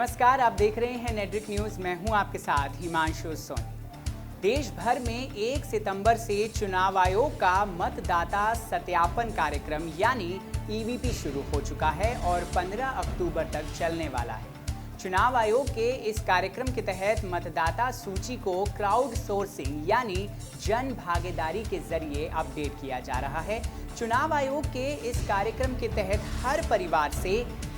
नमस्कार, आप देख रहे हैं नेटरिक न्यूज। मैं हूं आपके साथ हिमांशु सोनी। देश भर में 1 सितंबर से चुनाव आयोग का मतदाता सत्यापन कार्यक्रम यानी ईवीपी शुरू हो चुका है और 15 अक्टूबर तक चलने वाला है। चुनाव आयोग के इस कार्यक्रम के तहत मतदाता सूची को क्राउड सोर्सिंग यानी जन भागीदारी के जरिए अपडेट किया जा रहा है। चुनाव आयोग के इस कार्यक्रम के तहत हर परिवार से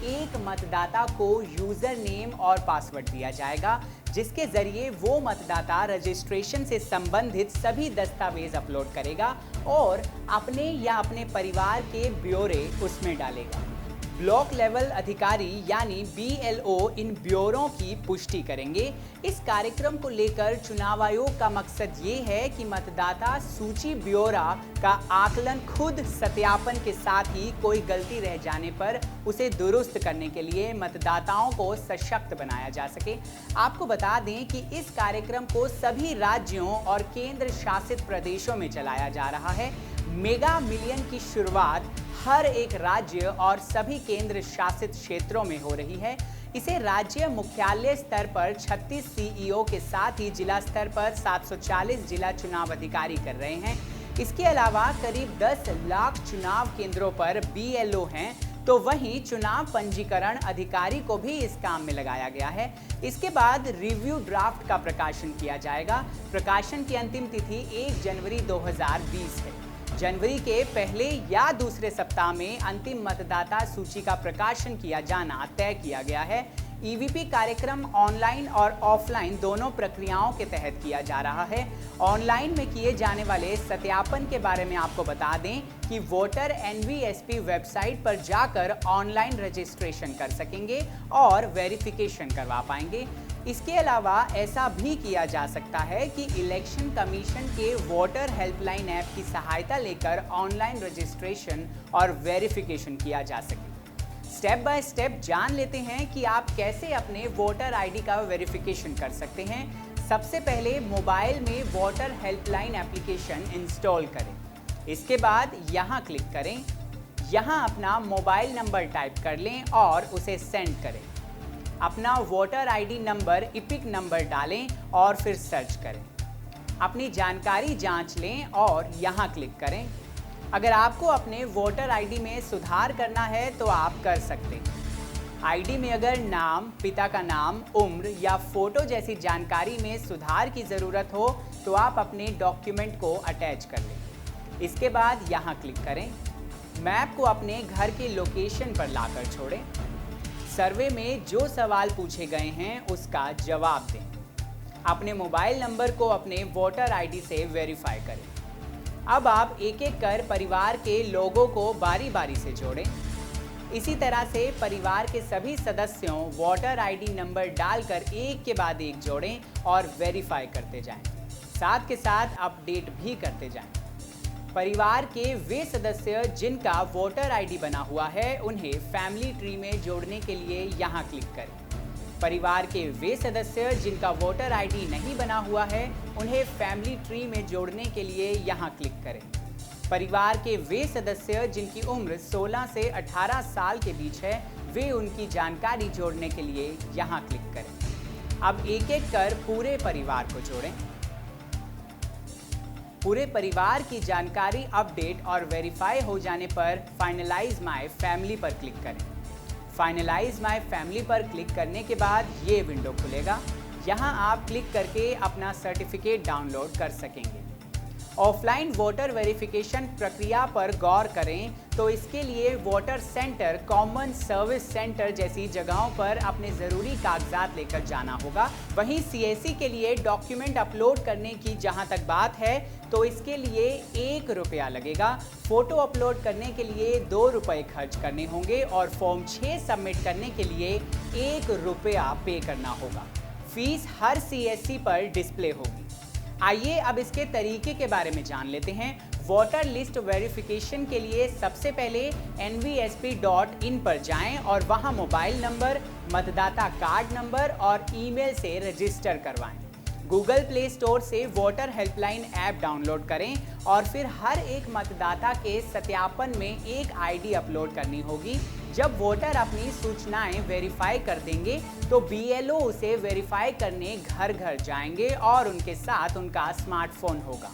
एक मतदाता को यूजर नेम और पासवर्ड दिया जाएगा, जिसके जरिए वो मतदाता रजिस्ट्रेशन से संबंधित सभी दस्तावेज अपलोड करेगा और अपने या अपने परिवार के ब्यौरे उसमें डालेगा। ब्लॉक लेवल अधिकारी यानी BLO इन ब्यौरों की पुष्टि करेंगे। इस कार्यक्रम को लेकर चुनाव आयोग का मकसद ये है कि मतदाता सूची ब्यौरा का आकलन खुद सत्यापन के साथ ही कोई गलती रह जाने पर उसे दुरुस्त करने के लिए मतदाताओं को सशक्त बनाया जा सके। आपको बता दें कि इस कार्यक्रम को सभी राज्यों और केंद्र शासित प्रदेशों में चलाया जा रहा है। मेगा मिलियन की शुरुआत हर एक राज्य और सभी केंद्र शासित क्षेत्रों में हो रही है। इसे राज्य मुख्यालय स्तर पर 36 CEO के साथ ही जिला स्तर पर 740 जिला चुनाव अधिकारी कर रहे हैं। इसके अलावा करीब 10 लाख चुनाव केंद्रों पर BLO हैं, तो वहीं चुनाव पंजीकरण अधिकारी को भी इस काम में लगाया गया है। इसके बाद रिव्यू ड्राफ्ट का प्रकाशन किया जाएगा। प्रकाशन की अंतिम तिथि 1 जनवरी 2020 है। जनवरी के पहले या दूसरे सप्ताह में अंतिम मतदाता सूची का प्रकाशन किया जाना तय किया गया है। EVP कार्यक्रम ऑनलाइन और ऑफलाइन दोनों प्रक्रियाओं के तहत किया जा रहा है। ऑनलाइन में किए जाने वाले सत्यापन के बारे में आपको बता दें कि वोटर NVSP वेबसाइट पर जाकर ऑनलाइन रजिस्ट्रेशन कर सकेंगे और वेरिफिकेशन करवा पाएंगे। इसके अलावा ऐसा भी किया जा सकता है कि इलेक्शन कमीशन के वोटर हेल्पलाइन ऐप की सहायता लेकर ऑनलाइन रजिस्ट्रेशन और वेरिफिकेशन किया जा सके। स्टेप बाय स्टेप जान लेते हैं कि आप कैसे अपने वोटर ID का वेरिफिकेशन कर सकते हैं। सबसे पहले मोबाइल में वोटर हेल्पलाइन एप्लीकेशन इंस्टॉल करें। इसके बाद यहाँ क्लिक करें। यहाँ अपना मोबाइल नंबर टाइप कर लें और उसे सेंड करें। अपना voter ID number EPIC number डालें और फिर सर्च करें। अपनी जानकारी जांच लें और यहाँ क्लिक करें। अगर आपको अपने वोटर ID में सुधार करना है तो आप कर सकते हैं। ID में अगर नाम, पिता का नाम, उम्र या फोटो जैसी जानकारी में सुधार की ज़रूरत हो तो आप अपने डॉक्यूमेंट को अटैच कर लें। इसके बाद यहाँ क्लिक करें। मैप को अपने घर के लोकेशन पर लाकर छोड़ें। सर्वे में जो सवाल पूछे गए हैं उसका जवाब दें। अपने मोबाइल नंबर को अपने वोटर ID से वेरीफाई करें। अब आप एक एक कर परिवार के लोगों को बारी बारी से जोड़ें। इसी तरह से परिवार के सभी सदस्यों वोटर ID नंबर डालकर एक के बाद एक जोड़ें और वेरीफाई करते जाएं। साथ के साथ अपडेट भी करते जाएं। परिवार के वे सदस्य जिनका वोटर ID बना हुआ है उन्हें फैमिली ट्री में जोड़ने के लिए यहाँ क्लिक करें। परिवार के वे सदस्य जिनका वोटर ID नहीं बना हुआ है उन्हें फैमिली ट्री में जोड़ने के लिए यहाँ क्लिक करें। परिवार के वे सदस्य जिनकी उम्र 16 से 18 साल के बीच है वे उनकी जानकारी जोड़ने के लिए यहाँ क्लिक करें। अब एक एक कर पूरे परिवार को जोड़ें। पूरे परिवार की जानकारी अपडेट और वेरीफाई हो जाने पर फाइनलाइज माय फैमिली पर क्लिक करें। फाइनलाइज माय फैमिली पर क्लिक करने के बाद ये विंडो खुलेगा। यहाँ आप क्लिक करके अपना सर्टिफिकेट डाउनलोड कर सकेंगे। ऑफलाइन वोटर वेरिफिकेशन प्रक्रिया पर गौर करें तो इसके लिए voter centre, common service centre जैसी जगहों पर अपने ज़रूरी कागजात लेकर जाना होगा। वहीं CSC के लिए डॉक्यूमेंट अपलोड करने की जहां तक बात है तो इसके लिए 1 रुपया लगेगा। फ़ोटो अपलोड करने के लिए 2 रुपये खर्च करने होंगे और फॉर्म 6 सबमिट करने के लिए 1 रुपया पे करना होगा। फीस हर CSC पर डिस्प्ले होगी। आइए अब इसके तरीके के बारे में जान लेते हैं। वोटर लिस्ट वेरिफिकेशन के लिए सबसे पहले nvsp.in पर जाएं और वहां मोबाइल नंबर, मतदाता कार्ड नंबर और ईमेल से रजिस्टर करवाएं। गूगल प्ले स्टोर से वोटर हेल्पलाइन ऐप डाउनलोड करें और फिर हर एक मतदाता के सत्यापन में एक ID अपलोड करनी होगी, जब वोटर अपनी सूचनाएं वेरीफाई कर देंगे तो BLO उसे वेरीफाई करने घर घर जाएंगे और उनके साथ उनका स्मार्टफोन होगा।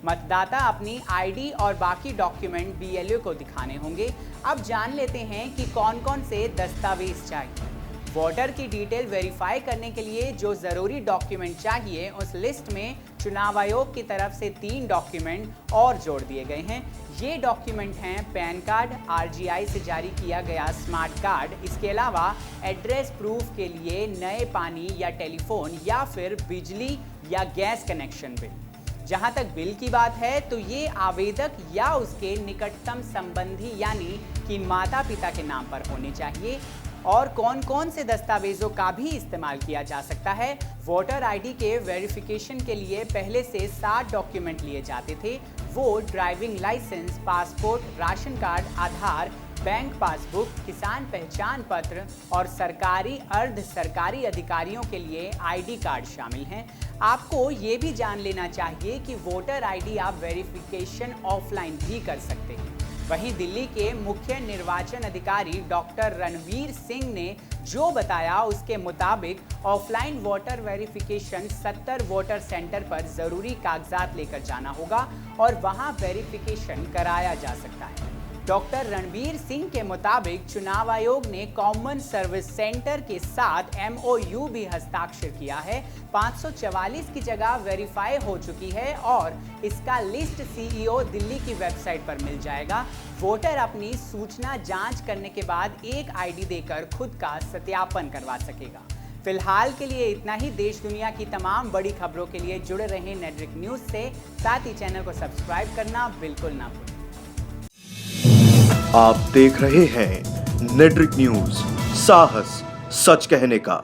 मतदाता अपनी ID और बाकी डॉक्यूमेंट BLO को दिखाने होंगे। अब जान लेते हैं कि कौन कौन से दस्तावेज चाहिए। वोटर की डिटेल वेरीफाई करने के लिए जो ज़रूरी डॉक्यूमेंट चाहिए, उस लिस्ट में चुनाव आयोग की तरफ से 3 डॉक्यूमेंट और जोड़ दिए गए हैं। ये डॉक्यूमेंट हैं पैन कार्ड, RGI से जारी किया गया स्मार्ट कार्ड, इसके अलावा एड्रेस प्रूफ के लिए नए पानी या टेलीफोन या फिर बिजली या गैस कनेक्शन बिल। जहां तक बिल की बात है तो ये आवेदक या उसके निकटतम संबंधी यानी कि माता पिता के नाम पर होने चाहिए। और कौन कौन से दस्तावेजों का भी इस्तेमाल किया जा सकता है। वोटर ID के वेरिफिकेशन के लिए पहले से 60 डॉक्यूमेंट लिए जाते थे। वो driving licence, passport, ration card, Aadhaar, bank passbook, किसान पहचान पत्र और सरकारी अर्ध सरकारी अधिकारियों के लिए ID कार्ड शामिल हैं। आपको ये भी जान लेना चाहिए कि वोटर ID आप वेरिफिकेशन ऑफलाइन भी कर सकते हैं। वहीं दिल्ली के मुख्य निर्वाचन अधिकारी डॉक्टर रणवीर सिंह ने जो बताया उसके मुताबिक offline voter verification 70 voter centre पर जरूरी कागजात लेकर जाना होगा और वहां वेरिफिकेशन कराया जा सकता है। डॉक्टर रणवीर सिंह के मुताबिक चुनाव आयोग ने कॉमन सर्विस सेंटर के साथ MOU भी हस्ताक्षर किया है। 544 की जगह वेरीफाई हो चुकी है और इसका लिस्ट CEO दिल्ली की वेबसाइट पर मिल जाएगा। वोटर अपनी सूचना जांच करने के बाद एक ID देकर खुद का सत्यापन करवा सकेगा। फिलहाल के लिए इतना ही। देश दुनिया की तमाम बड़ी खबरों के लिए जुड़े रहें नेटड्रिक न्यूज से। साथ ही चैनल को सब्सक्राइब करना बिल्कुल ना भूलें। आप देख रहे हैं नेटड्रिक न्यूज, साहस सच कहने का।